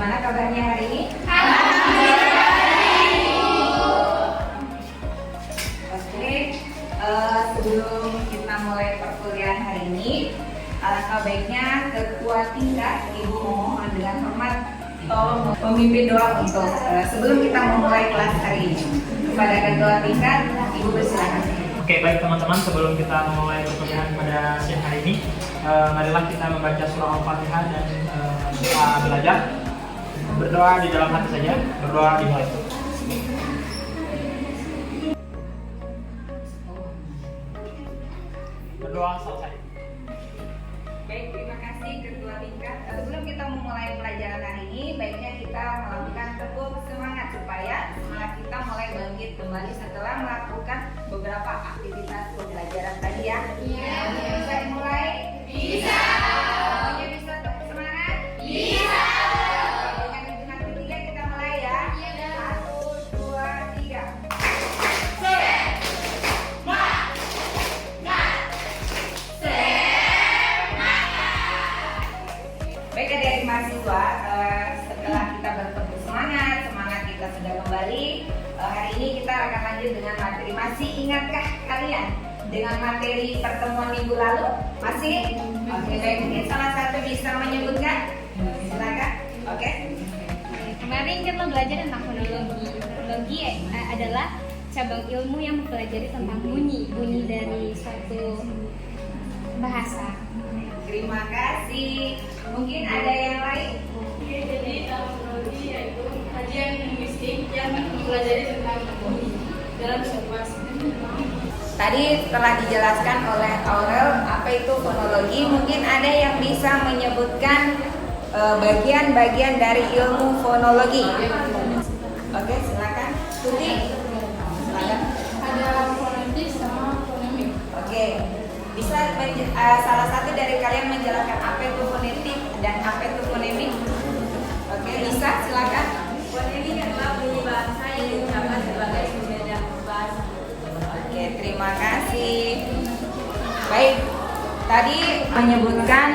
Gimana kabarnya hari ini? Oke, sebelum kita mulai perkuliahan hari ini, alangkah baiknya ketua tingkat Ibu mohon dengan hormat tolong memimpin doa untuk sebelum kita memulai kelas hari ini. Kepada ketua tingkat, Ibu bersilakan. Oke, baik teman-teman, sebelum kita memulai perkuliahan pada siang hari ini, marilah kita membaca surah Al-Fatihah dan kita belajar. Berdoa di dalam hati saja, berdoa dimulai. Berdoa selesai. Baik, terima kasih ketua tingkat. Sebelum kita memulai pelajaran hari ini, baiknya kita melakukan tepuk semangat supaya semangat kita mulai bangkit kembali setelah melakukan beberapa aktivitas pembelajaran tadi ya. Iya. Bisa dimulai? Bisa. Semuanya bisa tepuk semangat? Bisa. Dengan ketiga kita mulai ya. 1, 2, 3. Baik adik-adik mahasiswa, setelah kita bertepuk semangat kita sudah kembali. Hari ini kita akan lanjut dengan materi. Masih ingatkah kalian dengan materi pertemuan minggu lalu? Masih? Oke, baik, mungkin salah satu bisa menyebutkan? Silakan. Oke. Kemarin kita belajar tentang fonologi. Fonologi adalah cabang ilmu yang mempelajari tentang bunyi dari suatu bahasa. Terima kasih. Mungkin ada yang lain? Jadi fonologi yaitu kajian linguistik yang mempelajari tentang bunyi dalam suatu bahasa. Tadi telah dijelaskan oleh Aurel apa itu fonologi. Mungkin ada yang bisa menyebutkan bagian-bagian dari ilmu fonologi. Oke, silakan. Tuti. Silakan. Ada fonetik sama fonemik. Oke. Bisa salah satu dari kalian menjelaskan apa itu fonetik dan apa itu fonemik? Oke, bisa silakan. Fonemik adalah bunyi bahasa yang diucapkan sebagai pembeda bahasa. Oke, terima kasih. Baik, tadi menyebutkan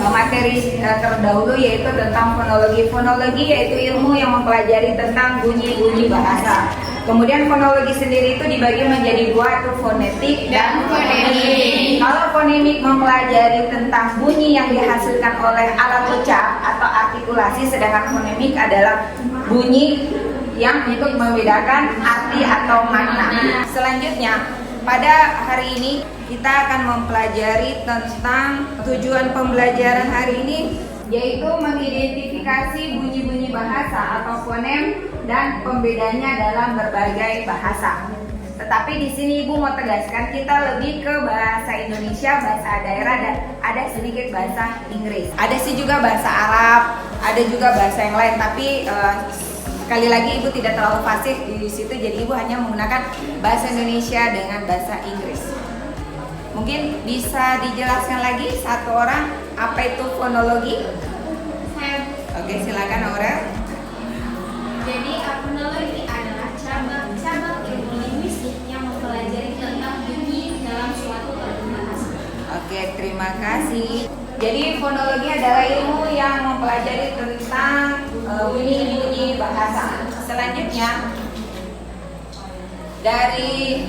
materi terdahulu yaitu tentang fonologi. Fonologi yaitu ilmu yang mempelajari tentang bunyi-bunyi bahasa. Kemudian fonologi sendiri itu dibagi menjadi dua, itu fonetik dan fonemik. Kalau fonemik mempelajari tentang bunyi yang dihasilkan oleh alat ucap atau artikulasi, sedangkan fonemik adalah bunyi yang untuk membedakan arti atau makna. Selanjutnya, pada hari ini kita akan mempelajari tentang tujuan pembelajaran hari ini, yaitu mengidentifikasi bunyi-bunyi bahasa atau fonem dan pembedanya dalam berbagai bahasa. Tetapi di sini Ibu mau tegaskan kita lebih ke bahasa Indonesia, bahasa daerah, dan ada sedikit bahasa Inggris. Ada sih juga bahasa Arab, ada juga bahasa yang lain, tapi sekali lagi Ibu tidak terlalu fasih di situ, jadi Ibu hanya menggunakan bahasa Indonesia dengan bahasa Inggris. Mungkin bisa dijelaskan lagi satu orang apa itu fonologi? Oke, silakan Aurel. Jadi fonologi adalah cabang ilmu linguistik yang mempelajari tentang bunyi dalam suatu bahasa. Oke, terima kasih. Jadi fonologi adalah ilmu yang mempelajari tentang bunyi-bunyi bahasa. Selanjutnya, dari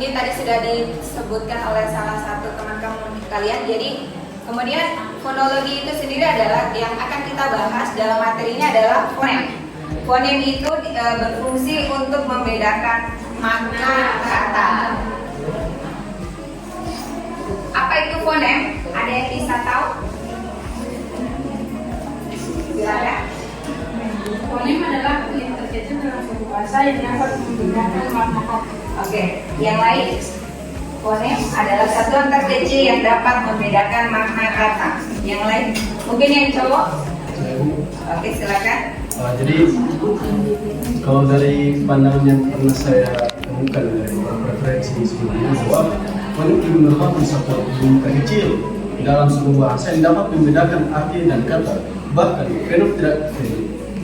ini tadi sudah disebutkan oleh salah satu teman kalian. Jadi kemudian fonologi itu sendiri adalah yang akan kita bahas dalam materinya adalah fonem. Fonem itu berfungsi untuk membedakan makna kata. Apa itu fonem? Ada yang bisa tahu? Silakan. Fonem adalah yang terjadi dalam suatu bahasa yang dapat membedakan makna kata. Oke, yang lain? Fonem adalah satuan terkecil yang dapat membedakan makna kata. Yang lain? Mungkin yang cowok? Oke, silakan. Jadi kalau dari pandangan yang pernah saya temukan dari preferensi sebelumnya, bahwa fonem itu merupakan satu bunyi terkecil dalam sebuah bahasa yang dapat membedakan arti dan kata. Bahkan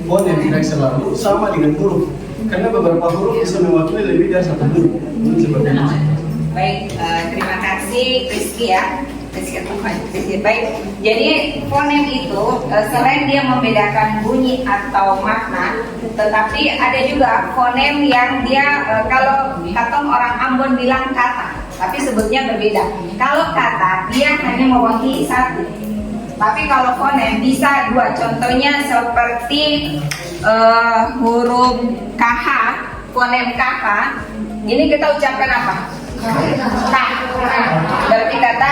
fonem tidak selalu sama dengan huruf, karena beberapa huruf bisa mewakili lebih dari satu huruf. Seperti itu. Baik, terima kasih Rizky ya. Baik, jadi fonem itu selain dia membedakan bunyi atau makna, tetapi ada juga fonem yang dia kalau orang Ambon bilang kata, tapi sebutnya berbeda. Kalau kata dia hanya mewakili satu, tapi kalau fonem bisa dua. Contohnya seperti huruf KH, fonem KH. Ini kita ucapkan apa? Kah. Berarti kata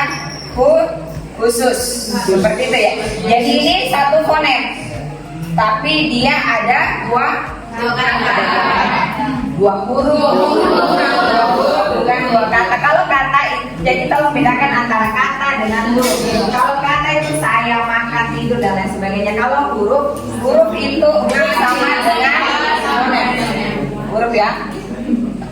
khusus, seperti itu ya. Jadi ini satu fonem, tapi dia ada dua huruf, bukan dua kata. Kalau kata, jadi tolong bedakan antara kata dengan huruf. Kalau kata itu saya makan, tidur dan lain sebagainya. Kalau huruf itu sama dengan fonem. Huruf ya.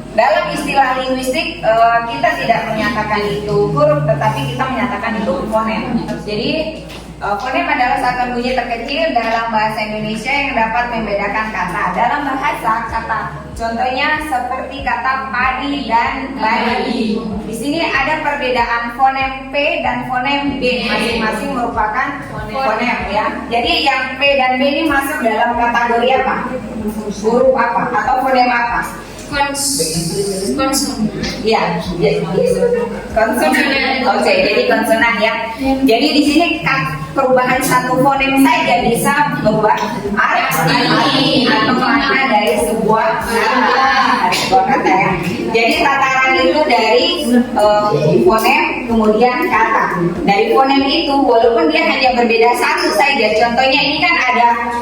Dalam istilah linguistik kita tidak menyatakan itu huruf, tetapi kita menyatakan itu fonem. Jadi fonem adalah satuan bunyi terkecil dalam bahasa Indonesia yang dapat membedakan kata. Dalam bahasa kata, contohnya seperti kata padi dan badi. Di sini ada perbedaan fonem P dan fonem B, masing-masing merupakan fonem ya. Jadi yang P dan B ini masuk dalam kategori apa? Huruf apa atau fonem apa? Konsonan. Ya, konsonan. Oke, jadi konsonan ya. Jadi di sini perubahan satu fonem saja bisa berubah arti atau makna dari sebuah kata ya. Jadi tataran itu dari fonem kemudian kata. Dari fonem itu walaupun dia hanya berbeda satu saja. Contohnya ini kan ada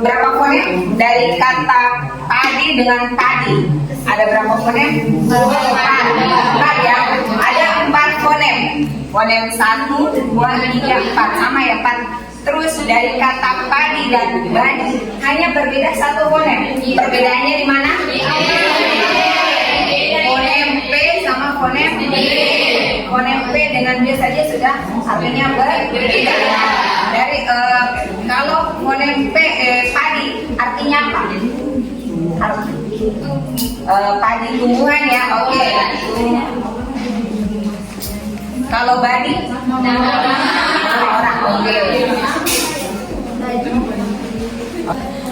berapa fonem dari kata padi dengan tadi. Ada berapa fonem? 4 ya. Ada 4 fonem. Fonem 1, 2, 3, 4 sama ya 4. Terus dari kata padi dan badi hanya berbeda satu fonem. Perbedaannya di mana? Fonem P sama fonem B. Fonem P dengan B saja sudah artinya berbeda. Dari kalau fonem P padi artinya apa? Padi tumbuhan ya, oke. Kalau badi orang, oke.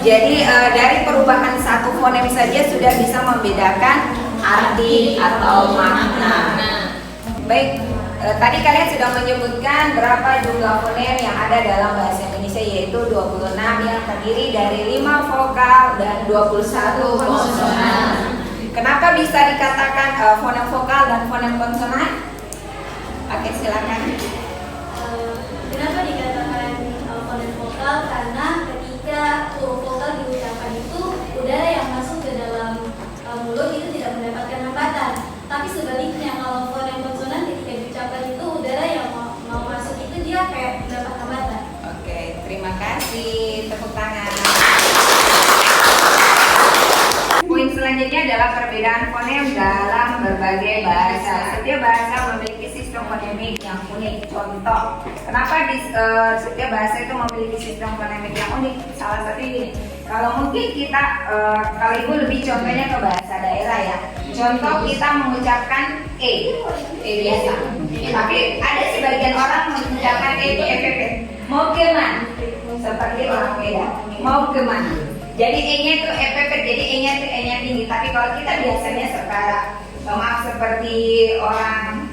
Jadi dari perubahan satu fonem saja sudah bisa membedakan arti atau makna. Baik, tadi kalian sudah menyebutkan berapa jumlah fonem yang ada dalam bahasa Indonesia, yaitu 26 yang terdiri dari 5 vokal dan 21 konsonan. Kenapa bisa dikatakan fonem vokal dan fonem konsonan? Oke, silakan. Kenapa dikatakan fonem vokal? Karena ketika huruf vokal diucapkan itu udara yang masuk ke dalam mulut itu tidak mendapatkan hambatan. Tapi sebaliknya kalau fonem konsonan ketika diucapkan itu udara yang mau masuk itu dia kayak mendapat hambatan. Oke, terima kasih. Tepuk tangan. Poin selanjutnya adalah perbedaan fonem dalam berbagai bahasa. Setiap bahasa memiliki sistem fonemik yang unik. Contoh, kenapa di setiap bahasa itu memiliki sistem fonemik yang unik? Salah satu ini. Kalau mungkin kita, kalau ibu lebih contohnya ke bahasa daerah ya. Contoh kita mengucapkan biasa. Tapi ada sebagian orang mengucapkan itu EPP. Mau kemana? Seperti orang Medan. Mau kemana? Jadi E-nya itu EPP, jadi E-nya itu E-nya tinggi. Tapi kalau kita biasanya seperti orang,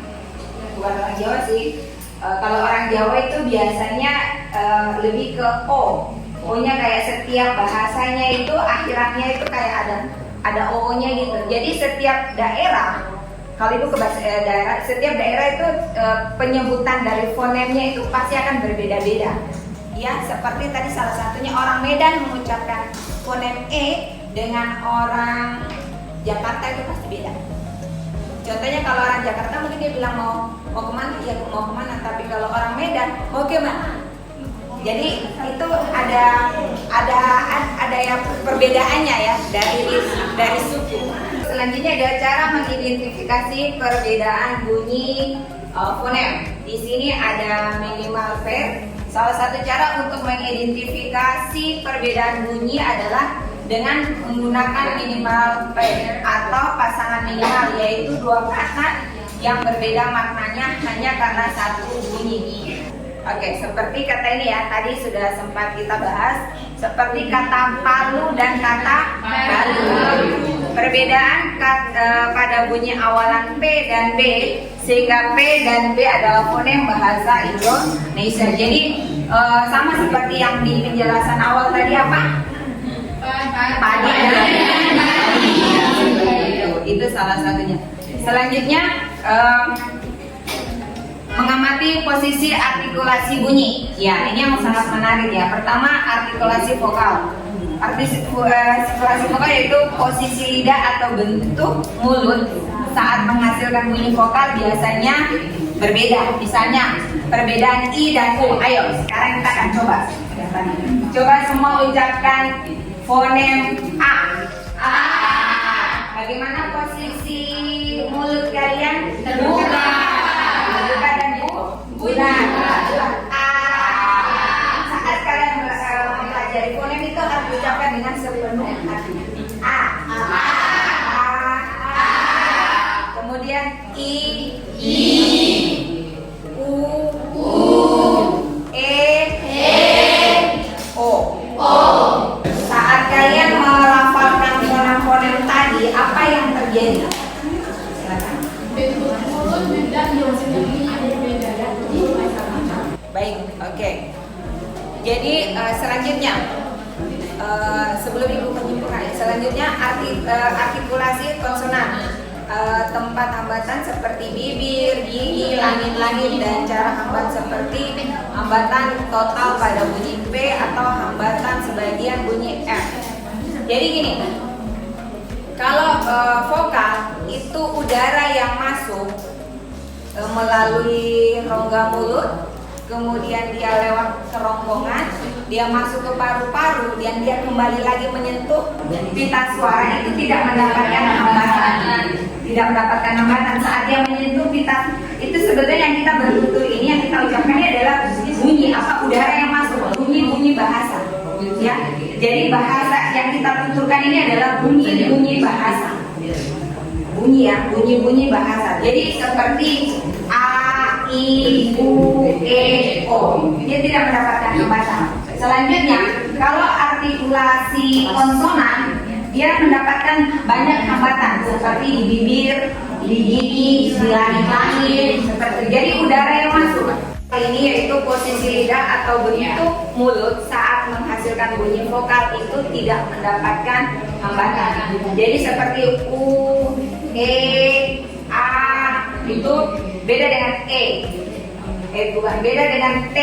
bukan orang Jawa sih. Kalau orang Jawa itu biasanya lebih ke O. O-nya kayak setiap bahasanya itu akhirannya itu kayak ada O-nya gitu. Jadi setiap daerah, kalau itu ke bahasa daerah, setiap daerah itu penyebutan dari fonemnya itu pasti akan berbeda-beda. Ya, seperti tadi salah satunya orang Medan mengucapkan fonem E dengan orang Jakarta itu pasti beda. Contohnya kalau orang Jakarta mungkin dia bilang mau kemana, ya mau kemana. Tapi kalau orang Medan mau kemana. Jadi itu ada yang perbedaannya ya dari suku. Selanjutnya ada cara mengidentifikasi perbedaan bunyi fonem. Di sini ada minimal pair. Salah satu cara untuk mengidentifikasi perbedaan bunyi adalah dengan menggunakan minimal pair atau pasangan minimal, yaitu dua kata yang berbeda maknanya hanya karena satu bunyi. Oke, seperti kata ini ya, tadi sudah sempat kita bahas, seperti kata palu dan kata balu. Perbedaan pada bunyi awalan P dan B, sehingga P dan B adalah fonem bahasa Indonesia. Jadi sama seperti yang di penjelasan awal tadi apa? Padi. Itu salah satunya. Selanjutnya mengamati posisi artikulasi bunyi. Ya, ini yang sangat menarik ya. Pertama, artikulasi vokal. Artikulasi vokal yaitu posisi lidah atau bentuk mulut saat menghasilkan bunyi vokal biasanya berbeda. Misalnya, perbedaan I dan U. Ayo, sekarang kita akan coba. Coba semua ucapkan fonem A. A. Bagaimana posisi mulut kalian? Terbuka. Terbuka dan bulat. Saat kalian mempelajari fonem itu harus diucapkan dengan sepenuh hati. A. Kemudian I. U. E. O. Saat kalian melafalkan fonem-fonem tadi, apa yang terjadi? Silakan. Baik, oke. Jadi selanjutnya, sebelum ibu menyimpulkan, selanjutnya artikulasi konsonan. Tempat hambatan seperti bibir, gigi, langit-langit, dan cara hambat seperti hambatan total pada bunyi P atau hambatan sebagian bunyi F. Jadi gini, kalau vokal itu udara yang masuk melalui rongga mulut, kemudian dia lewat kerongkongan, dia masuk ke paru-paru, dan dia kembali lagi menyentuh pita suara, itu tidak mendapatkan hambatan. Tidak mendapatkan hambatan saat dia menyentuh pita. Itu sebetulnya yang kita bertutur ini, yang kita ucapkan ini adalah bunyi apa, udara yang masuk, bunyi bahasa. Ya, jadi bahasa yang kita tuturkan ini adalah bunyi bahasa. Bunyi ya, bunyi bahasa. Jadi seperti A, I, U, E, O. Dia tidak mendapatkan hambatan. Selanjutnya, kalau artikulasi konsonan, dia mendapatkan banyak hambatan seperti di bibir, di gigi, di langit-langit, seperti. Jadi udara yang masuk. Ini yaitu posisi lidah atau bentuk mulut saat menghasilkan bunyi vokal itu tidak mendapatkan hambatan. Jadi seperti U, E, A itu beda dengan E. Bukan, beda dengan T.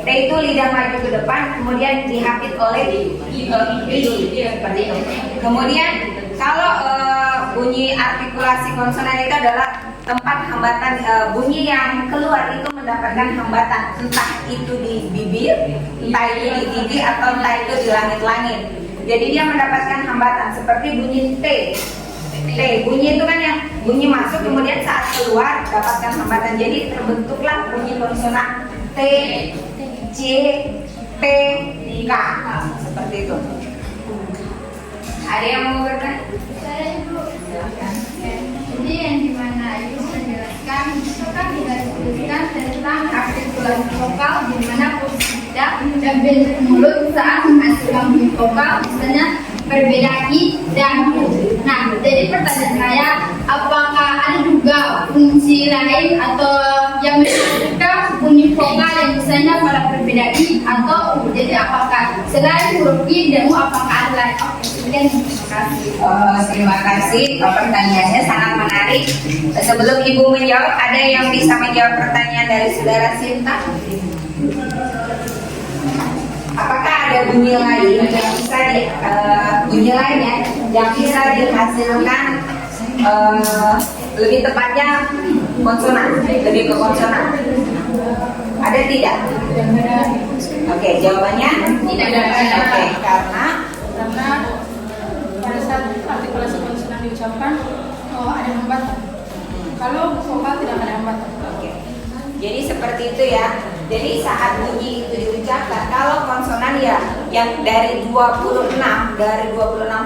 T itu lidah maju ke depan, kemudian dihapit oleh hidung, seperti itu. Kemudian kalau bunyi artikulasi konsonan itu adalah tempat hambatan, bunyi yang keluar itu mendapatkan hambatan, entah itu di bibir, entah itu di gigi, atau entah itu di langit-langit. Jadi dia mendapatkan hambatan seperti bunyi T. T, bunyi itu kan yang bunyi masuk kemudian saat keluar dapatkan hambatan. Jadi terbentuklah bunyi konsonan T, J, P, K, seperti itu. Ada yang mau bertanya? Jadi yang dimana Ibu menjelaskan itu kan dijelaskan tentang artikulasi vokal, dimana posisi lidah dan bentuk mulut saat menghasilkan bunyi vokal, misalnya berbeda I dan U. Nah, jadi pertanyaan saya, apakah ada juga fungsi lain atau yang menghasilkan bunyi vokal yang misalnya pada berbeda I atau U? Jadi apakah selain huruf I dan U, apakah ada lain? Oke, kemudian terima kasih. Terima kasih, pertanyaannya sangat menarik. Sebelum Ibu menjawab, ada yang bisa menjawab pertanyaan dari saudara Sinta? Apakah ada bunyi lain yang bisa bunyi lain ya, yang bisa dihasilkan lebih tepatnya konsonan, lebih ke konsonan? Ada tidak? Oke, jawabannya tidak ada. Oke, karena pada saat artikulasi konsonan diucapkan ada hambatan. Kalau vokal tidak ada hambatan. Oke. Jadi seperti itu ya. Jadi saat bunyi itu diucapkan, kalau konsonan ya yang dari 26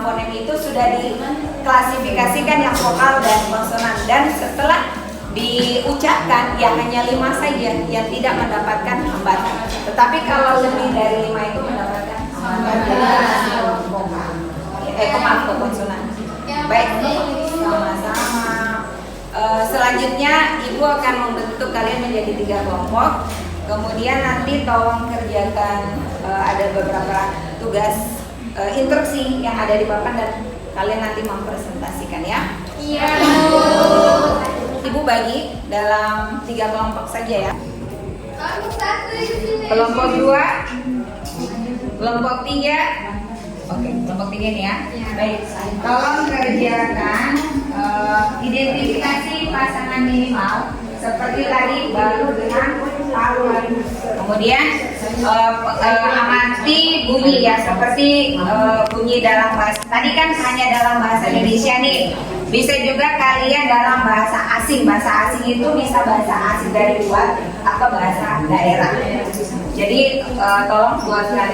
fonem itu sudah diklasifikasikan yang vokal dan konsonan, dan setelah diucapkan ya hanya 5 saja yang tidak mendapatkan hambatan. Tetapi kalau lebih dari 5 itu mendapatkan hambatan. Maaf, konsonan. Baik, sama-sama. Selanjutnya Ibu akan membentuk kalian menjadi 3 kelompok. Kemudian nanti tolong kerjakan ada beberapa tugas instruksi yang ada di papan dan kalian nanti mempresentasikan ya. Iya. Ibu bagi dalam 3 kelompok saja ya. Kelompok 1 di sini. Kelompok 2, kelompok 3. Oke, kelompok 3 nih ya. Baik, tolong kerjakan identifikasi pasangan minimal seperti tadi baru dengan tahun. Kemudian amati bunyi ya seperti bunyi dalam bahasa. Tadi kan hanya dalam bahasa Indonesia nih. Bisa juga kalian dalam bahasa asing. Bahasa asing itu bisa bahasa asing dari luar atau bahasa daerah. Jadi tolong buatkan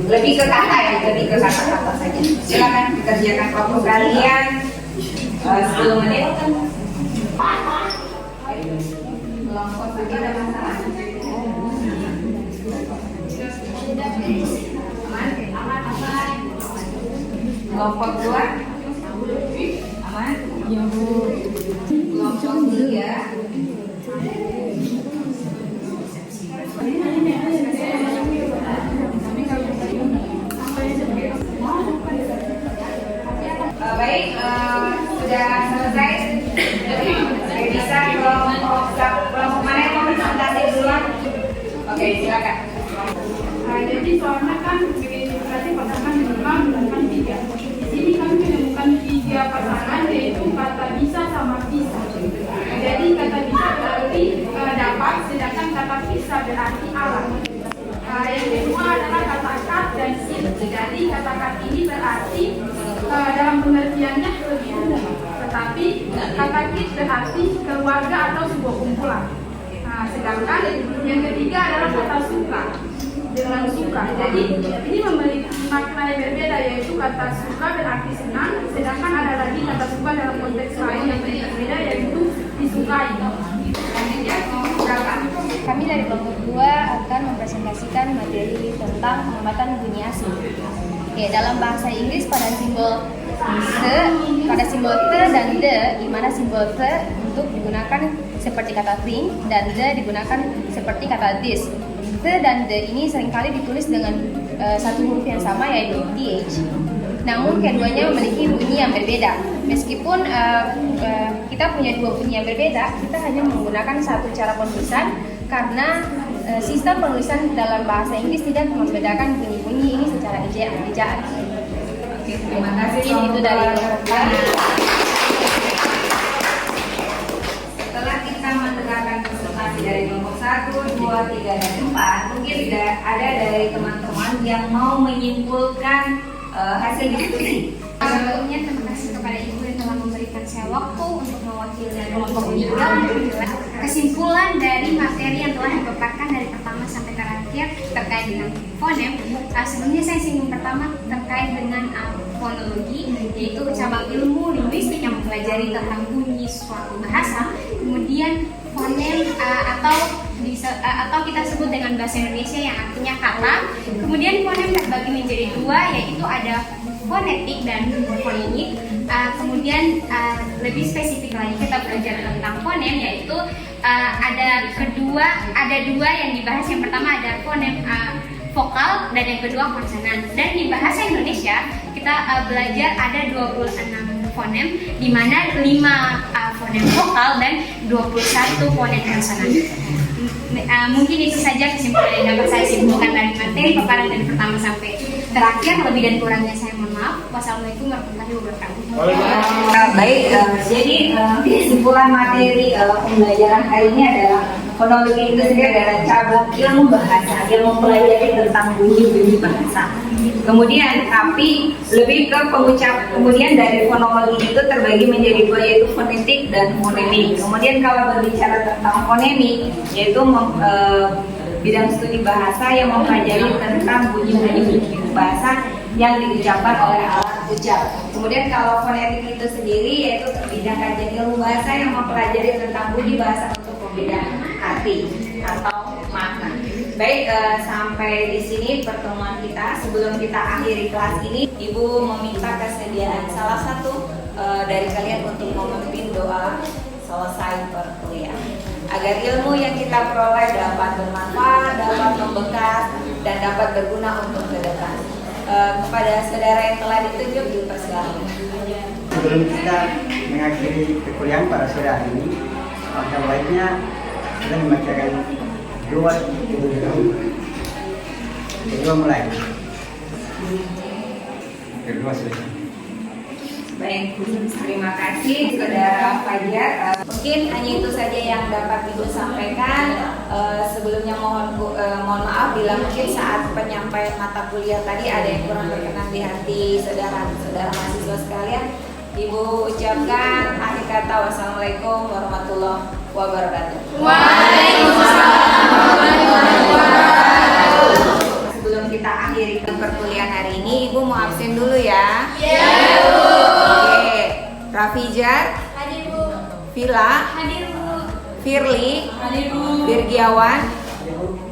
lebih ke kata ya, lebih ke kata-kata saja. Silakan dikerjakan kelompok kalian 10 menit. Kelompok saja ada masalah. Aman? Kelompok 2 aman? Ya Bu. Kelompok 3 baik, sudah selesai. Bisa kelompok mana yang mau presentasi duluan? Oke, silakan. Jadi soalnya kan identifikasi pasangan minimal menggunakan 3. Di sini kami menemukan 3 pasangan yaitu kata bisa sama bisa. Jadi kata bisa berarti dapat, sedangkan kata bisa berarti alat. Yang kedua adalah kata kat dan sim. Jadi kata kat ini berarti dalam pengertiannya lebih umum. Tetapi kata kit berarti keluarga atau sebuah kumpulan. Sedangkan yang ketiga adalah kata suka dengan suka. Jadi ini memiliki makna yang berbeda, yaitu kata suka berarti senang, sedangkan ada lagi kata suka dalam konteks lain yang berbeda yaitu disukai. Kami dari kelompok 2 akan mempresentasikan materi tentang pengamatan bunyi asing. Oke, dalam bahasa Inggris pada simbol te dan de, di mana simbol te untuk digunakan seperti kata think dan de digunakan seperti kata this. Te dan de ini seringkali ditulis dengan satu huruf yang sama yaitu th. Namun keduanya memiliki bunyi yang berbeda. Meskipun kita punya 2 bunyi yang berbeda, kita hanya menggunakan satu cara penulisan karena sistem penulisan dalam bahasa Inggris tidak membedakan bunyi-bunyi ini secara ejaan. Oke, terima kasih. Itu dari Setelah kita mendengarkan presentasi dari kelompok 1, 2, 3, dan 4, mungkin ada dari teman-teman yang mau menyimpulkan hasil diskusi. Sebelumnya terima kasih kepada Ibu yang telah memberikan saya waktu untuk mewakili kelompok 3 untuk menjelaskan kesimpulan dari materi yang telah dipaparkan dari pertama sampai terakhir terkait dengan fonem. Sebelumnya saya singgung pertama terkait dengan fonologi, yaitu cabang ilmu linguistik yang mempelajari tentang bunyi suatu bahasa. Kemudian fonem atau kita sebut dengan bahasa Indonesia yang artinya kata. Kemudian fonem terbagi menjadi 2, yaitu ada fonetik dan fonemik. Kemudian lebih spesifik lagi kita belajar tentang fonem, yaitu ada dua yang dibahas. Yang pertama ada fonem vokal dan yang kedua konsonan. Dan di bahasa Indonesia kita belajar ada 26 fonem, di mana 5 fonem vokal dan 21 fonem konsonan. Mungkin itu saja kesimpulan yang dapat saya simpulkan dari materi paparan dari pertama sampai terakhir. Lebih dan kurangnya saya mohon maaf. Wassalamualaikum warahmatullahi wabarakatuh. Baik, jadi kesimpulan materi pembelajaran hari ini adalah fonologi itu sendiri adalah cabang ilmu bahasa yang mempelajari tentang bunyi-bunyi bahasa. Kemudian, tapi lebih ke kemudian dari fonologi itu terbagi menjadi 2, yaitu fonetik dan fonemik. Kemudian kalau berbicara tentang fonemik, yaitu bidang studi bahasa yang mempelajari tentang bunyi-bunyi bahasa yang diucapkan oleh alat ucap. Kemudian kalau fonetik itu sendiri yaitu bidang kajian ilmu bahasa yang mempelajari tentang budi bahasa untuk pembedaan arti atau makna. Baik, sampai di sini pertemuan kita. Sebelum kita akhiri kelas ini, Ibu meminta kesediaan salah satu dari kalian untuk memimpin doa selesai perkuliahan, agar ilmu yang kita peroleh dapat bermanfaat, dapat membekas, dan dapat berguna untuk ke depan. Kepada saudara yang telah ditunjuk, dipersilakan. Sebelum kita mengakhiri perkuliahan pada sore hari ini, maka baiknya kita membacakan doa terlebih dahulu. Kedua mulai. Kedua selesai. Baik, terima kasih saudara Fajar. Mungkin hanya itu saja yang dapat Ibu sampaikan. Sebelumnya mohon maaf bila mungkin saat penyampaian mata kuliah tadi ada yang kurang berkenan di hati saudara-saudara mahasiswa sekalian. Ibu ucapkan akhir kata wassalamualaikum warahmatullahi wabarakatuh. Sebelum kita akhiri perkuliahan hari ini, Ibu mau absen dulu ya. Oke, Rafijar, Hadir Bu. Vila, Hadir Bu. Firly, Hadir Bu. Virgiawan, Ibu,